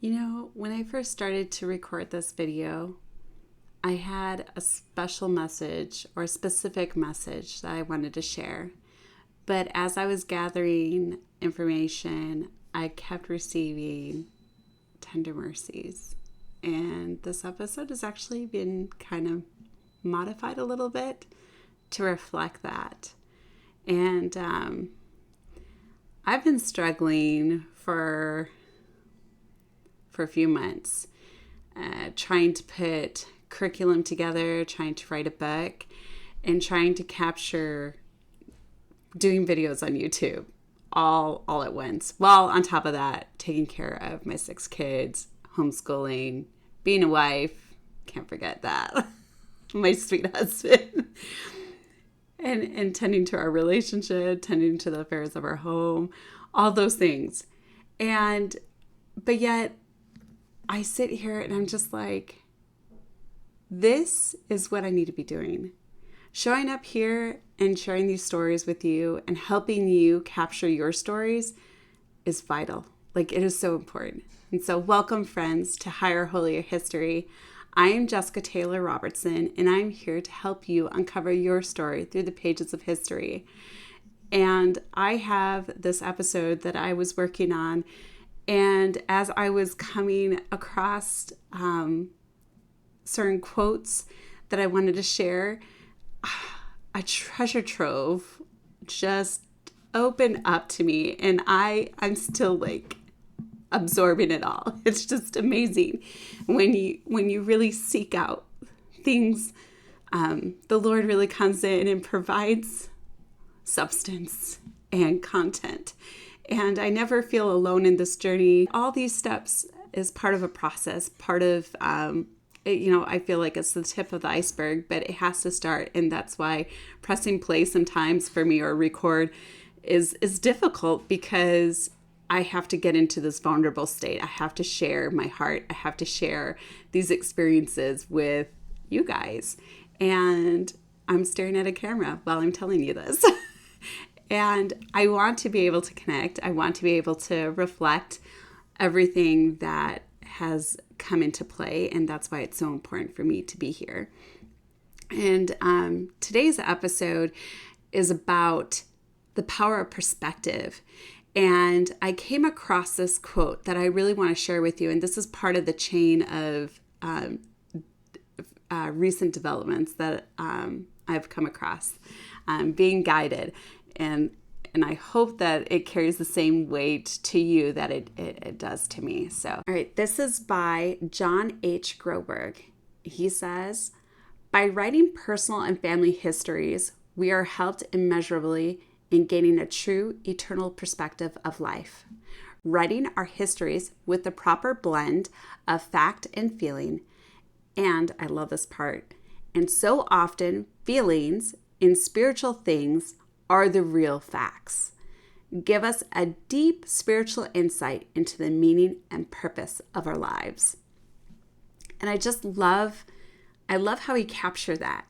When I first started to record this video, I had a special message or a specific message that I wanted to share. But as I was gathering information, I kept receiving tender mercies. And this episode has actually been kind of modified a little bit to reflect that. And I've been struggling for a few months, trying to put curriculum together, trying to write a book, and trying to capture doing videos on YouTube all at once. While on top of that, taking care of my 6 kids, homeschooling, being a wife, can't forget that, my sweet husband, and tending to our relationship, tending to the affairs of our home, all those things. But yet, I sit here and I'm just like, this is what I need to be doing. Showing up here and sharing these stories with you and helping you capture your stories is vital. Like, it is so important. And so welcome, friends, to Higher Holier History. I am Jessica Taylor Robertson, and I'm here to help you uncover your story through the pages of history. And I have this episode that I was working on, and as I was coming across certain quotes that I wanted to share, a treasure trove just opened up to me, and I'm still like absorbing it all. It's just amazing when you really seek out things. The Lord really comes in and provides substance and content. And I never feel alone in this journey. All these steps is part of a process, part of, I feel like it's the tip of the iceberg, but it has to start. And that's why pressing play sometimes for me or record is difficult, because I have to get into this vulnerable state. I have to share my heart. I have to share these experiences with you guys. And I'm staring at a camera while I'm telling you this. And I want to be able to connect. I want to be able to reflect everything that has come into play. And that's why it's so important for me to be here. And today's episode is about the power of perspective. And I came across this quote that I really want to share with you. And this is part of the chain of recent developments that I've come across, being guided. And I hope that it carries the same weight to you that it does to me. So, all right, this is by John H. Groberg. He says, by writing personal and family histories, we are helped immeasurably in gaining a true eternal perspective of life. Writing our histories with the proper blend of fact and feeling. And I love this part. And so often, feelings in spiritual things are the real facts. Give us a deep spiritual insight into the meaning and purpose of our lives. And I love how he captured that.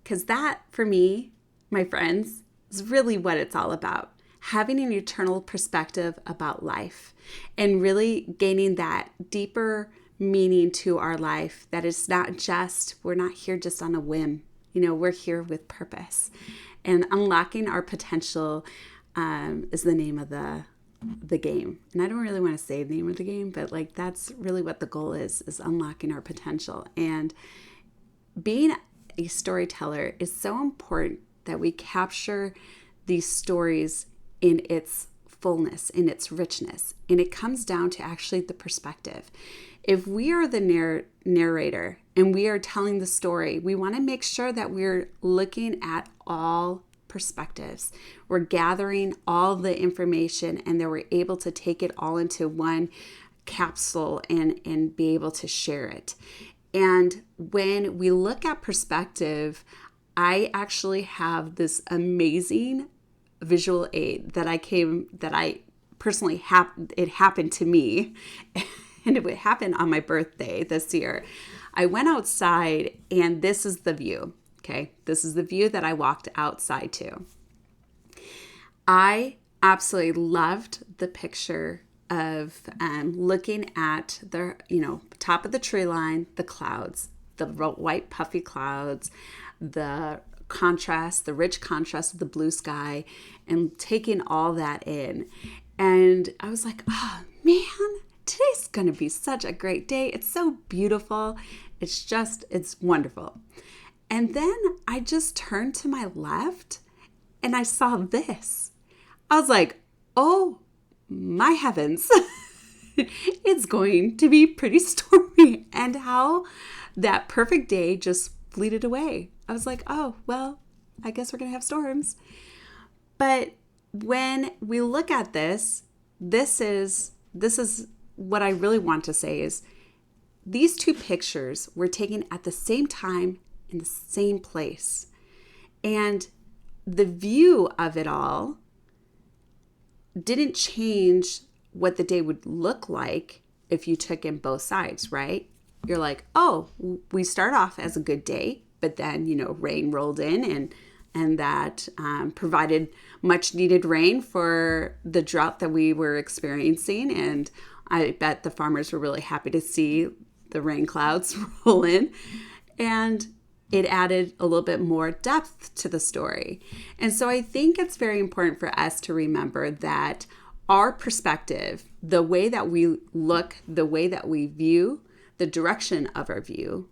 Because that, for me, my friends, is really what it's all about. Having an eternal perspective about life and really gaining that deeper meaning to our life, that it's not just, we're not here just on a whim. We're here with purpose. And unlocking our potential is the name of the game. And I don't really want to say the name of the game, but like that's really what the goal is unlocking our potential. And being a storyteller is so important that we capture these stories in its fullness, in its richness. And it comes down to actually the perspective. If we are the narrator and we are telling the story, we want to make sure that we're looking at all perspectives. We're gathering all the information and that we're able to take it all into one capsule and be able to share it. And when we look at perspective, I actually have this amazing visual aid that I personally it happened to me. And it would happen on my birthday this year. I went outside and this is the view. Okay. This is the view that I walked outside to. I absolutely loved the picture of looking at the, top of the tree line, the clouds, the white puffy clouds, the contrast, the rich contrast of the blue sky, and taking all that in. And I was like, oh man, today's going to be such a great day. It's so beautiful. It's wonderful. And then I just turned to my left and I saw this. I was like, oh my heavens, it's going to be pretty stormy. And how that perfect day just fleeted away. I was like, oh, well, I guess we're going to have storms. But when we look at this is what I really want to say is these two pictures were taken at the same time in the same place. And the view of it all didn't change what the day would look like if you took in both sides, right? You're like, oh, we start off as a good day, but then, rain rolled in and that provided much needed rain for the drought that we were experiencing. And I bet the farmers were really happy to see the rain clouds roll in. And it added a little bit more depth to the story. And so I think it's very important for us to remember that our perspective, the way that we look, the way that we view, the direction of our view,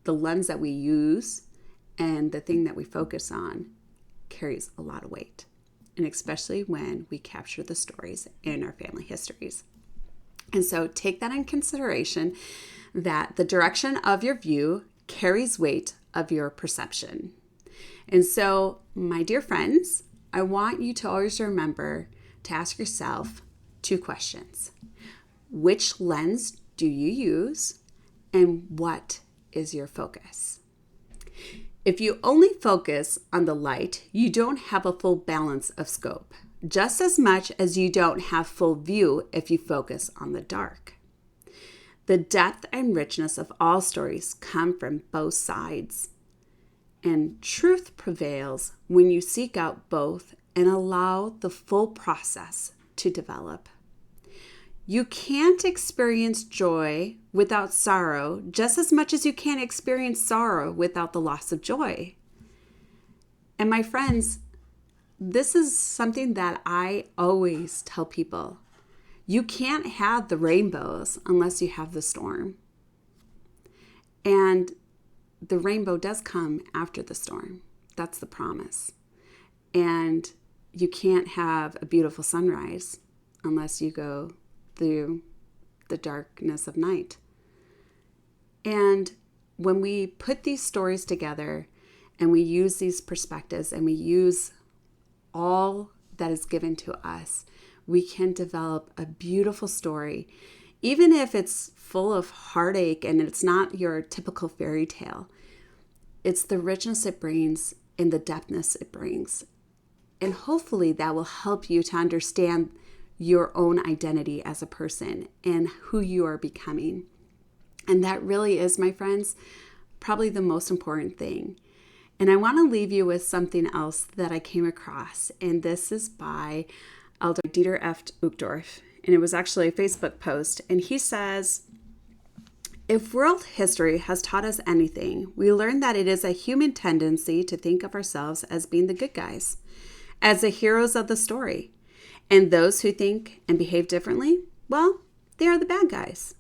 the lens that we use, and the thing that we focus on carries a lot of weight. And especially when we capture the stories in our family histories. And so take that in consideration, that the direction of your view carries weight of your perception. And so, my dear friends, I want you to always remember to ask yourself two questions. Which lens do you use, and what is your focus? If you only focus on the light, you don't have a full balance of scope, just as much as you don't have full view if you focus on the dark. The depth and richness of all stories come from both sides, and truth prevails when you seek out both and allow the full process to develop. You can't experience joy without sorrow, just as much as you can't experience sorrow without the loss of joy. And my friends, this is something that I always tell people. You can't have the rainbows unless you have the storm. And the rainbow does come after the storm. That's the promise. And you can't have a beautiful sunrise unless you go through the darkness of night. And when we put these stories together and we use these perspectives and we use all that is given to us, we can develop a beautiful story, even if it's full of heartache and it's not your typical fairy tale. It's the richness it brings and the depthness it brings. And hopefully that will help you to understand your own identity as a person and who you are becoming. And that really is, my friends, probably the most important thing. And I want to leave you with something else that I came across. And this is by Elder Dieter F. Uchtdorf. And it was actually a Facebook post. And he says, if world history has taught us anything, we learn that it is a human tendency to think of ourselves as being the good guys, as the heroes of the story. And those who think and behave differently, well, they are the bad guys.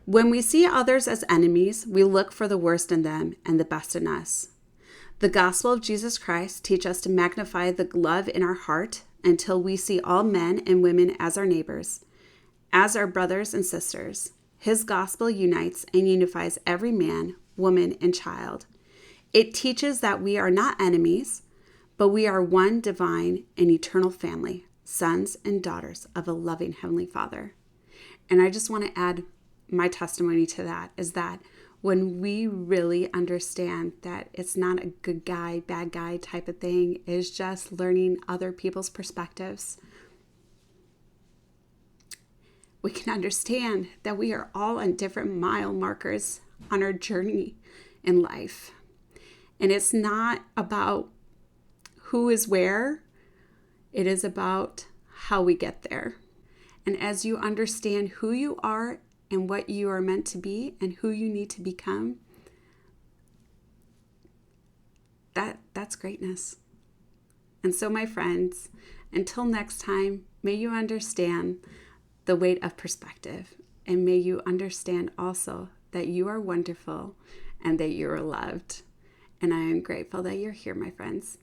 When we see others as enemies, we look for the worst in them and the best in us. The gospel of Jesus Christ teaches us to magnify the love in our heart until we see all men and women as our neighbors, as our brothers and sisters. His gospel unites and unifies every man, woman, and child. It teaches that we are not enemies, but we are one divine and eternal family, sons and daughters of a loving Heavenly Father. And I just want to add my testimony to that is that when we really understand that it's not a good guy, bad guy type of thing, it's just learning other people's perspectives, we can understand that we are all on different mile markers on our journey in life. And it's not about who is where, it is about how we get there. And as you understand who you are and what you are meant to be and who you need to become, that's greatness. And so, my friends, until next time, may you understand the weight of perspective, and may you understand also that you are wonderful and that you are loved. And I am grateful that you're here, my friends.